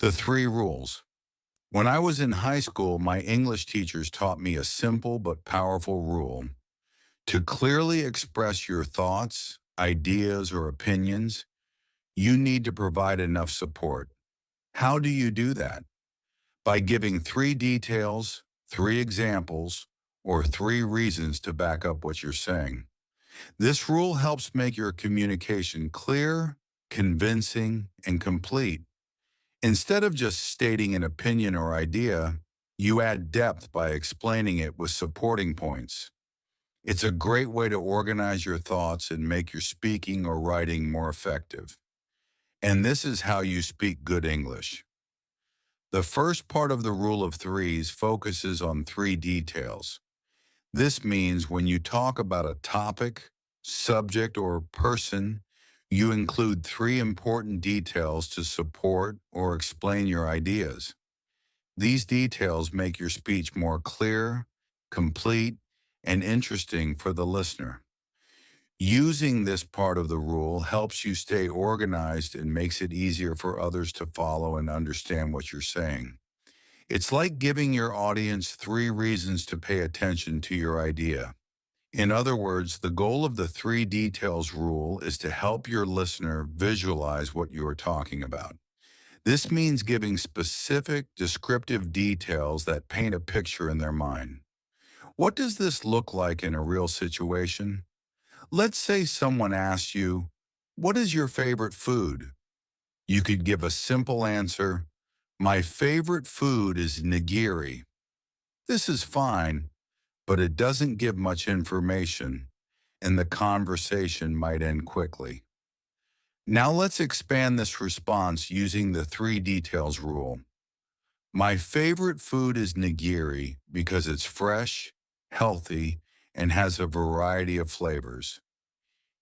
The three rules. When I was in high school, my English teachers taught me a simple but powerful rule. To clearly express your thoughts, ideas, or opinions, you need to provide enough support. How do you do that? By giving three details, three examples, or three reasons to back up what you're saying. This rule helps make your communication clear, convincing, and complete. Instead of just stating an opinion or idea, you add depth by explaining it with supporting points. It's a great way to organize your thoughts and make your speaking or writing more effective. And this is how you speak good English. The first part of the rule of threes focuses on three details. This means when you talk about a topic, subject, or person, you include three important details to support or explain your ideas. These details make your speech more clear, complete, and interesting for the listener. Using this part of the rule helps you stay organized and makes it easier for others to follow and understand what you're saying. It's like giving your audience three reasons to pay attention to your idea. In other words, the goal of the three details rule is to help your listener visualize what you are talking about. This means giving specific, descriptive details that paint a picture in their mind. What does this look like in a real situation? Let's say someone asks you, "What is your favorite food?" You could give a simple answer, "My favorite food is nigiri." This is fine, but it doesn't give much information, and the conversation might end quickly. Now let's expand this response using the three details rule. My favorite food is nigiri because it's fresh, healthy, and has a variety of flavors.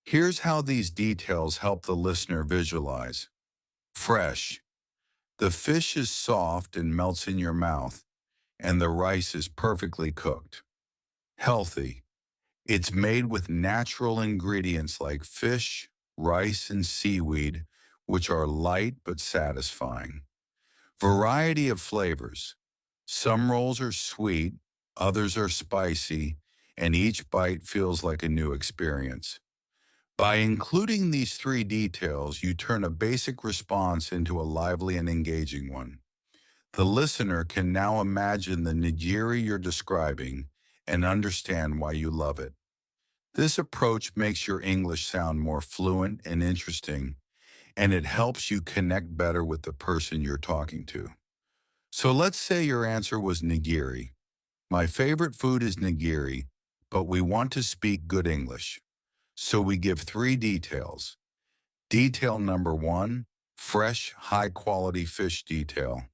Here's how these details help the listener visualize. Fresh. The fish is soft and melts in your mouth, and the rice is perfectly cooked. Healthy. It's made with natural ingredients like fish, rice, and seaweed, which are light but satisfying. Variety of flavors. Some rolls are sweet, others are spicy, and each bite feels like a new experience. By including these three details, you turn a basic response into a lively and engaging one. The listener can now imagine the nigiri you're describing and understand why you love it. This approach makes your English sound more fluent and interesting, and it helps you connect better with the person you're talking to. So let's say your answer was nigiri. My favorite food is nigiri, but we want to speak good English. So we give three details. Detail number one, fresh, high-quality fish detail.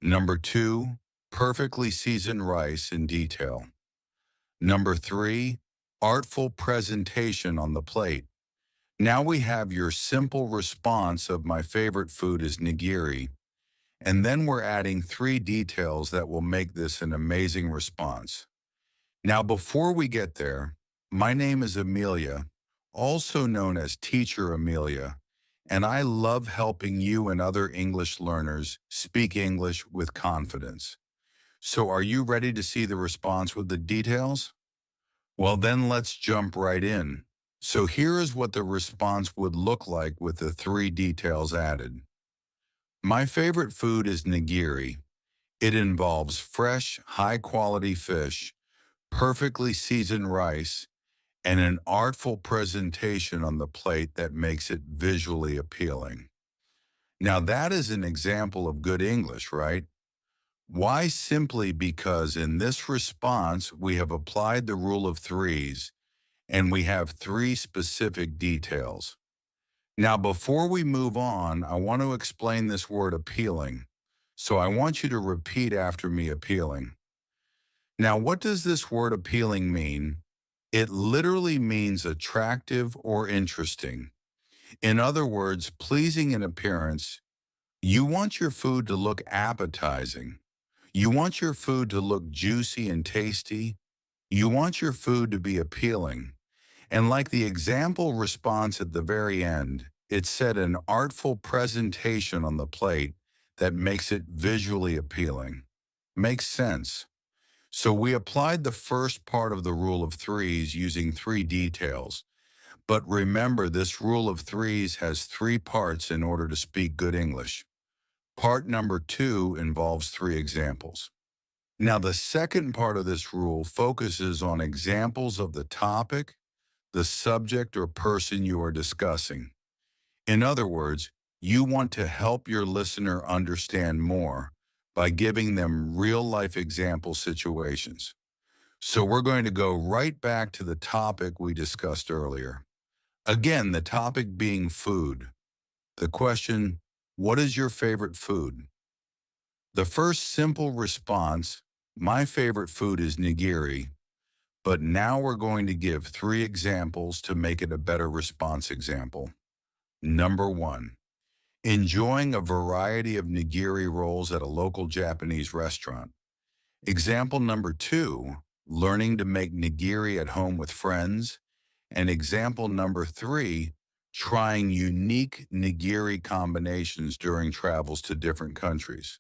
Number two, perfectly seasoned rice in detail. Number three, artful presentation on the plate. Now we have your simple response of my favorite food is nigiri, and then we're adding three details that will make this an amazing response. Now before we get there, my name is Amelia, also known as Teacher Amelia, and I love helping you and other English learners speak English with confidence. So are you ready to see the response with the details? Well, then let's jump right in. So here is what the response would look like with the three details added. My favorite food is nigiri. It involves fresh, high-quality fish, perfectly seasoned rice, and an artful presentation on the plate that makes it visually appealing. Now that is an example of good English, right? Why? Simply because in this response, we have applied the rule of threes and we have three specific details. Now, before we move on, I want to explain this word appealing. So I want you to repeat after me appealing. Now, what does this word appealing mean? It literally means attractive or interesting. In other words, pleasing in appearance. You want your food to look appetizing. You want your food to look juicy and tasty. You want your food to be appealing. And like the example response at the very end, it said an artful presentation on the plate that makes it visually appealing. Makes sense. So we applied the first part of the rule of threes using three details. But remember, this rule of threes has three parts in order to speak good English. Part number two involves three examples. Now, the second part of this rule focuses on examples of the topic, the subject or person you are discussing. In other words, you want to help your listener understand more by giving them real-life example situations. So we're going to go right back to the topic we discussed earlier. Again, the topic being food. The question, what is your favorite food? The first simple response, my favorite food is nigiri, but now we're going to give three examples to make it a better response example. Number one, enjoying a variety of nigiri rolls at a local Japanese restaurant. Example number two, learning to make nigiri at home with friends. And example number three, trying unique nigiri combinations during travels to different countries.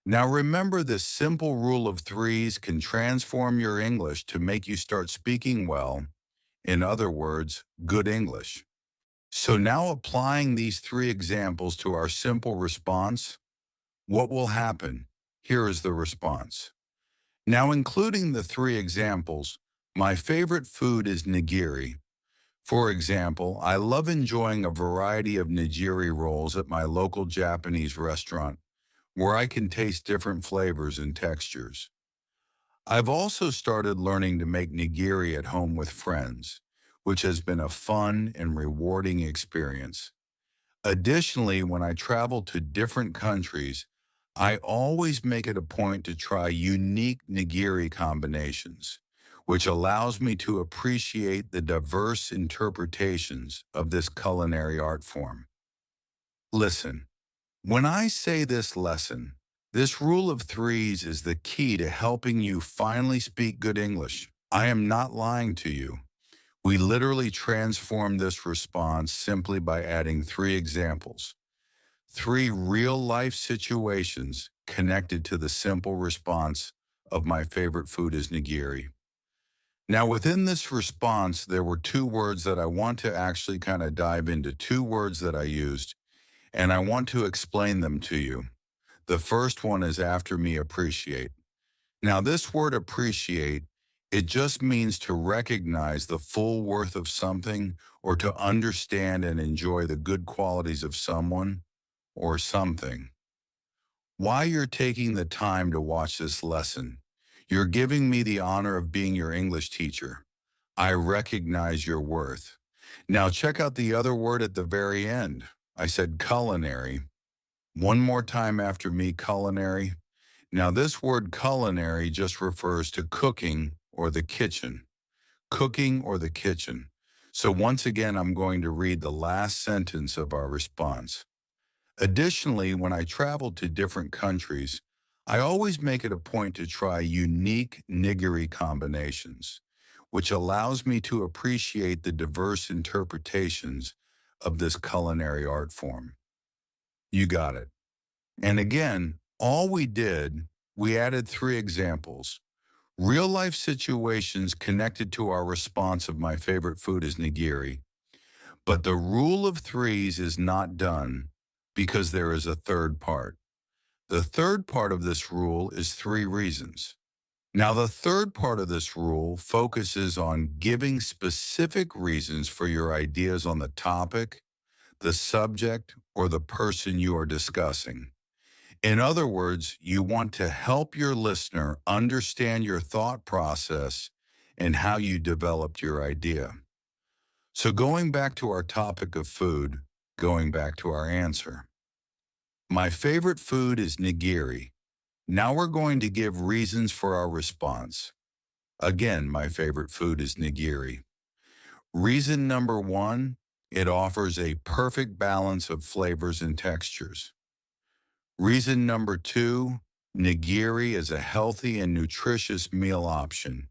Now remember, this simple rule of threes can transform your English to make you start speaking well, in other words, good English. So now applying these three examples to our simple response, what will happen? Here is the response. Now including the three examples, my favorite food is nigiri. For example, I love enjoying a variety of nigiri rolls at my local Japanese restaurant, where I can taste different flavors and textures. I've also started learning to make nigiri at home with friends, which has been a fun and rewarding experience. Additionally, when I travel to different countries, I always make it a point to try unique nigiri combinations, which allows me to appreciate the diverse interpretations of this culinary art form. Listen, when I say this lesson, this rule of threes is the key to helping you finally speak good English. I am not lying to you. We literally transformed this response simply by adding three examples, three real-life situations connected to the simple response of my favorite food is nigiri. Now, within this response, there were two words that I want to actually kind of dive into, two words that I used, and I want to explain them to you. The first one is after me, appreciate. Now, this word appreciate, it just means to recognize the full worth of something or to understand and enjoy the good qualities of someone or something. Why you're taking the time to watch this lesson. You're giving me the honor of being your English teacher. I recognize your worth. Now check out the other word at the very end. I said culinary. One more time after me, culinary. Now this word culinary just refers to cooking or the kitchen. Cooking or the kitchen. So once again, I'm going to read the last sentence of our response. Additionally, when I travel to different countries, I always make it a point to try unique nigiri combinations, which allows me to appreciate the diverse interpretations of this culinary art form. You got it. And again, all we did, we added three examples. Real life situations connected to our response of my favorite food is nigiri. But the rule of threes is not done because there is a third part. The third part of this rule is three reasons. Now, the third part of this rule focuses on giving specific reasons for your ideas on the topic, the subject, or the person you are discussing. In other words, you want to help your listener understand your thought process and how you developed your idea. So going back to our topic of food, going back to our answer. My favorite food is nigiri. Now we're going to give reasons for our response. Again, my favorite food is nigiri. Reason number one, it offers a perfect balance of flavors and textures. Reason number two, nigiri is a healthy and nutritious meal option.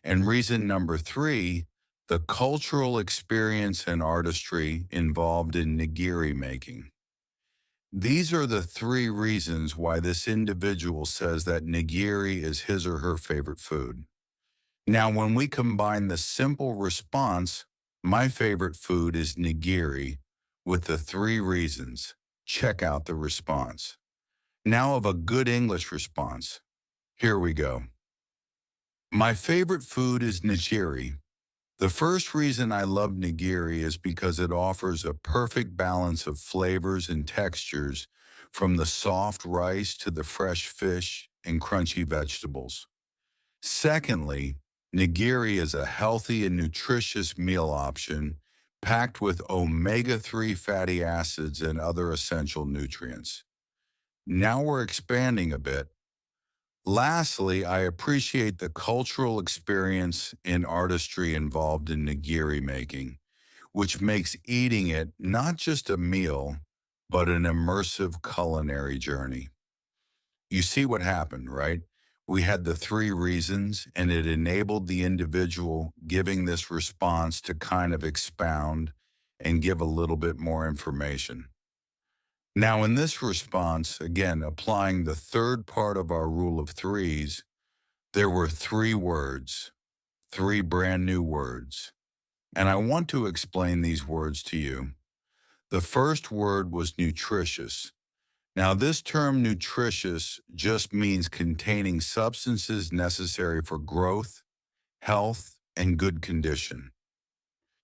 And reason number three, the cultural experience and artistry involved in nigiri making. These are the three reasons why this individual says that nigiri is his or her favorite food. Now, when we combine the simple response, my favorite food is nigiri, with the three reasons, check out the response. Now of a good English response. Here we go. My favorite food is nigiri. The first reason I love nigiri is because it offers a perfect balance of flavors and textures, from the soft rice to the fresh fish and crunchy vegetables. Secondly, nigiri is a healthy and nutritious meal option packed with omega-3 fatty acids and other essential nutrients. Now we're expanding a bit. Lastly, I appreciate the cultural experience and artistry involved in nigiri making, which makes eating it not just a meal, but an immersive culinary journey. You see what happened, right? We had the three reasons, and it enabled the individual giving this response to kind of expound and give a little bit more information. Now, in this response, again, applying the third part of our rule of threes, there were three words, three brand new words. And I want to explain these words to you. The first word was nutritious. Now, this term nutritious just means containing substances necessary for growth, health, and good condition.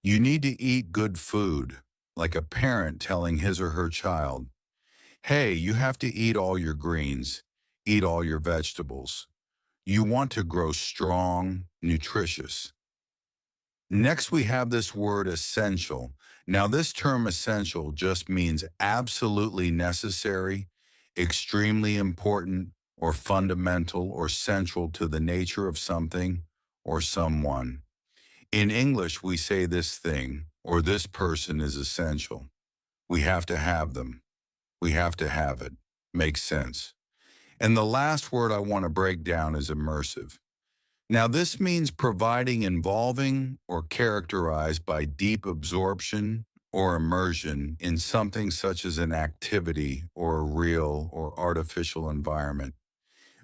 You need to eat good food, like a parent telling his or her child, hey, you have to eat all your greens, eat all your vegetables. You want to grow strong, nutritious. Next, we have this word essential. Now, this term essential just means absolutely necessary, extremely important, or fundamental or central to the nature of something or someone. In English, we say this thing or this person is essential. We have to have them. We have to have it. Makes sense. And the last word I want to break down is immersive. Now, this means providing involving or characterized by deep absorption or immersion in something such as an activity or a real or artificial environment.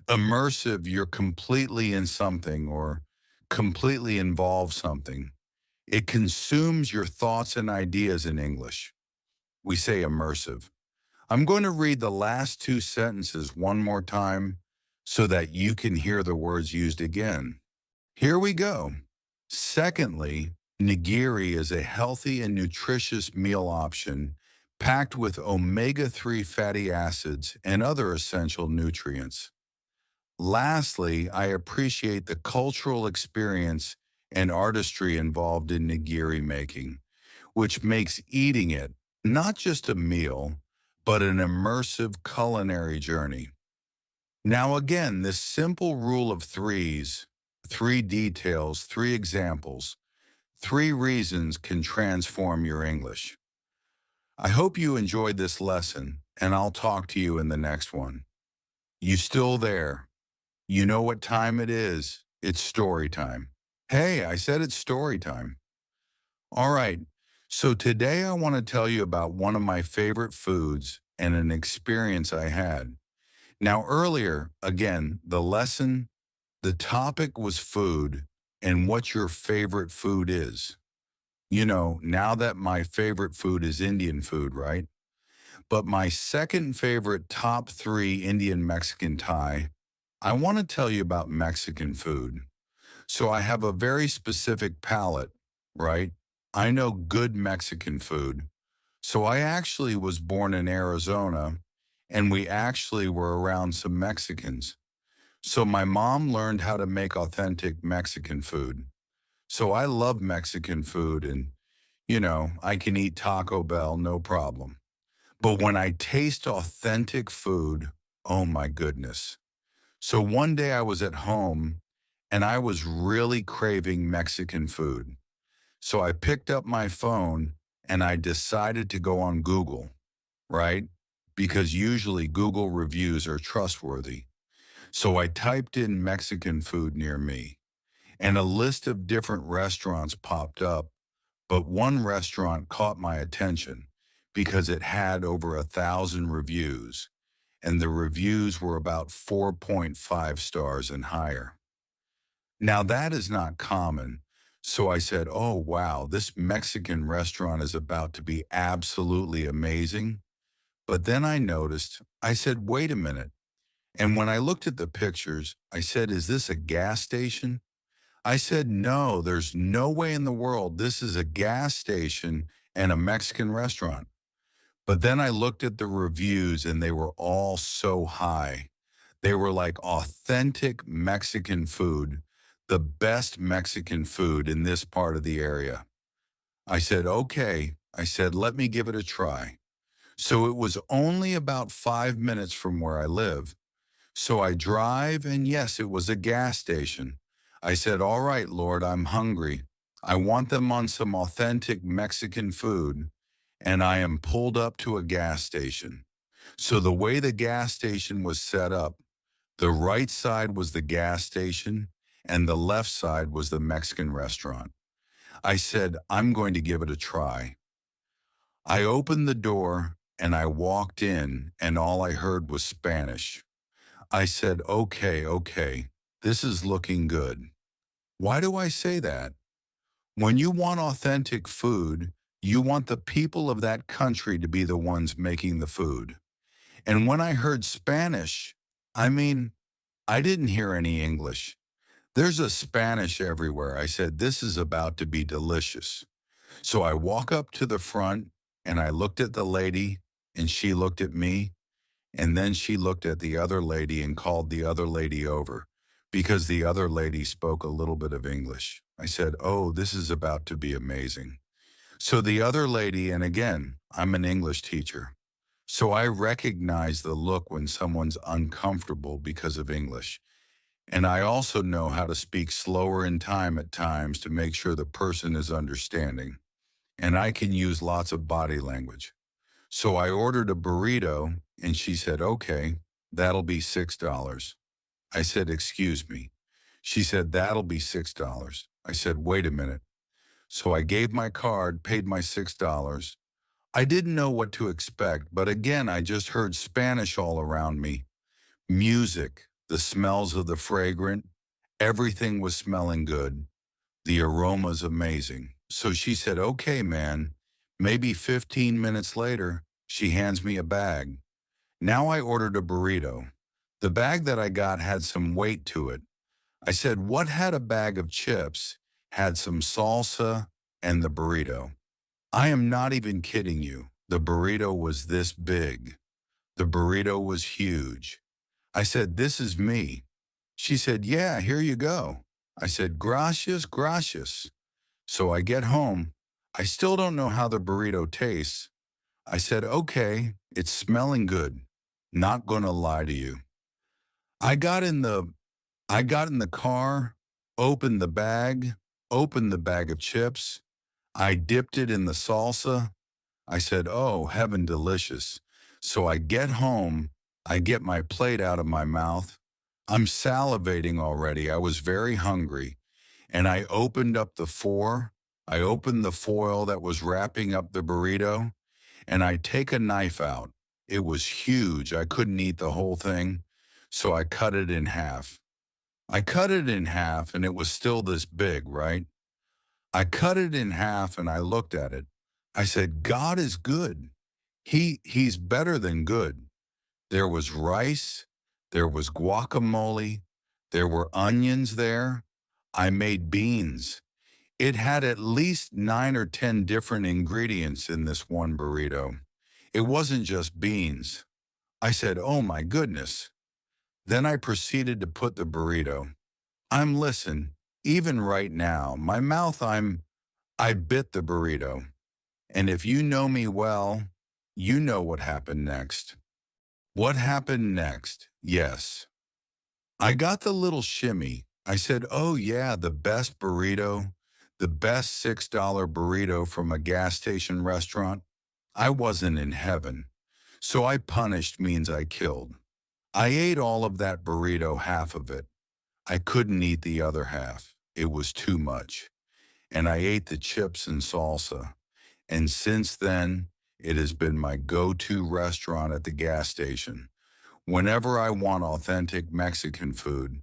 Immersive, you're completely in something or completely involve something. It consumes your thoughts and ideas in English. We say immersive. I'm going to read the last two sentences one more time so that you can hear the words used again. Here we go. Secondly, nigiri is a healthy and nutritious meal option packed with omega-3 fatty acids and other essential nutrients. Lastly, I appreciate the cultural experience and artistry involved in nigiri making, which makes eating it not just a meal, but an immersive culinary journey. Now, again, this simple rule of threes, three details, three examples, three reasons can transform your English. I hope you enjoyed this lesson, and I'll talk to you in the next one. You still there? You know what time it is. It's story time. Hey, I said it's story time. All right. So today I want to tell you about one of my favorite foods and an experience I had. Now, earlier, again, the topic was food and what your favorite food is. You know, now that my favorite food is Indian food, right? But my second favorite top three Indian, Mexican, Thai, I want to tell you about Mexican food. So I have a very specific palate, right? I know good Mexican food. So I actually was born in Arizona, and we actually were around some Mexicans. So my mom learned how to make authentic Mexican food. So I love Mexican food and, I can eat Taco Bell, no problem. But when I taste authentic food, oh my goodness. So one day I was at home and I was really craving Mexican food. So I picked up my phone and I decided to go on Google, right? Because usually Google reviews are trustworthy. So I typed in Mexican food near me, and a list of different restaurants popped up, but one restaurant caught my attention because it had over 1,000 reviews, and the reviews were about 4.5 stars and higher. Now that is not common. So I said, oh, wow, this Mexican restaurant is about to be absolutely amazing. But then I noticed, I said, wait a minute. And when I looked at the pictures, I said, is this a gas station? I said, no, there's no way in the world this is a gas station and a Mexican restaurant. But then I looked at the reviews and they were all so high. They were like authentic Mexican food, the best Mexican food in this part of the area. I said, okay. I said, let me give it a try. So it was only about 5 minutes from where I live. So I drive, and yes, it was a gas station. I said, all right, Lord, I'm hungry. I want them on some authentic Mexican food, and I am pulled up to a gas station. So the way the gas station was set up, the right side was the gas station, and the left side was the Mexican restaurant. I said, I'm going to give it a try. I opened the door, and I walked in, and all I heard was Spanish. I said, okay, okay, this is looking good. Why do I say that? When you want authentic food, you want the people of that country to be the ones making the food. And when I heard Spanish, I mean, I didn't hear any English. There's a Spanish everywhere. I said, this is about to be delicious. So I walk up to the front and I looked at the lady and she looked at me. And then she looked at the other lady and called the other lady over because the other lady spoke a little bit of English. I said, oh, this is about to be amazing. So the other lady, and again, I'm an English teacher, so I recognize the look when someone's uncomfortable because of English. And I also know how to speak slower in time at times to make sure the person is understanding. And I can use lots of body language. So I ordered a burrito and she said, okay, that'll be $6. I said, excuse me. She said, that'll be $6. I said, wait a minute. So I gave my card, paid my $6. I didn't know what to expect, but again, I just heard Spanish all around me. Music, the smells of the fragrant, everything was smelling good. The aroma's amazing. So she said, okay, man. Maybe 15 minutes later, she hands me a bag. Now I ordered a burrito. The bag that I got had some weight to it. I said, what had a bag of chips, had some salsa, and the burrito? I am not even kidding you. The burrito was this big. The burrito was huge. I said, this is me. She said, yeah, here you go. I said, gracias, gracias. So I get home. I still don't know how the burrito tastes. I said, okay, it's smelling good. Not gonna lie to you. I got in the I got in the car, opened the bag of chips. I dipped it in the salsa. I said, oh, heaven delicious. So I get home, I get my plate out of my mouth. I'm salivating already. I was very hungry. And I opened up the four. I opened the foil that was wrapping up the burrito, and I take a knife out. It was huge. I couldn't eat the whole thing, so I cut it in half. I cut it in half, and it was still this big, right? I cut it in half, and I looked at it. I said, God is good. He's better than good. There was rice, there was guacamole, there were onions there. I made beans. It had at least 9 or 10 different ingredients in this one burrito. It wasn't just beans. I said, oh my goodness. Then I proceeded to put the burrito. Listen, even right now, my mouth, I bit the burrito. And if you know me well, you know what happened next. What happened next? Yes. I got the little shimmy. I said, oh yeah, the best burrito, the best $6 burrito from a gas station restaurant. I wasn't in heaven. So I punished means I killed. I ate all of that burrito, half of it. I couldn't eat the other half. It was too much. And I ate the chips and salsa. And since then, It has been my go-to restaurant at the gas station. Whenever I want authentic Mexican food,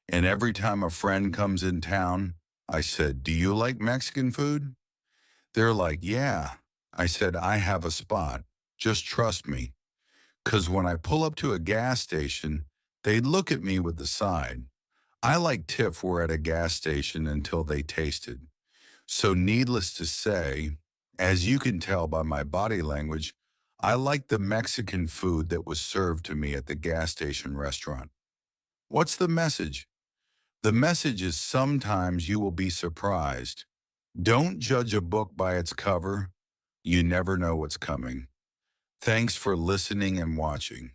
and every time a friend comes in town, I said, "Do you like Mexican food?" They're like, "Yeah." I said, "I have a spot. Just trust me." Because when I pull up to a gas station, they look at me with the side. I like Tiff were at a gas station until they tasted. So needless to say, as you can tell by my body language, I like the Mexican food that was served to me at the gas station restaurant. What's the message? The message is sometimes you will be surprised. Don't judge a book by its cover. You never know what's coming. Thanks for listening and watching.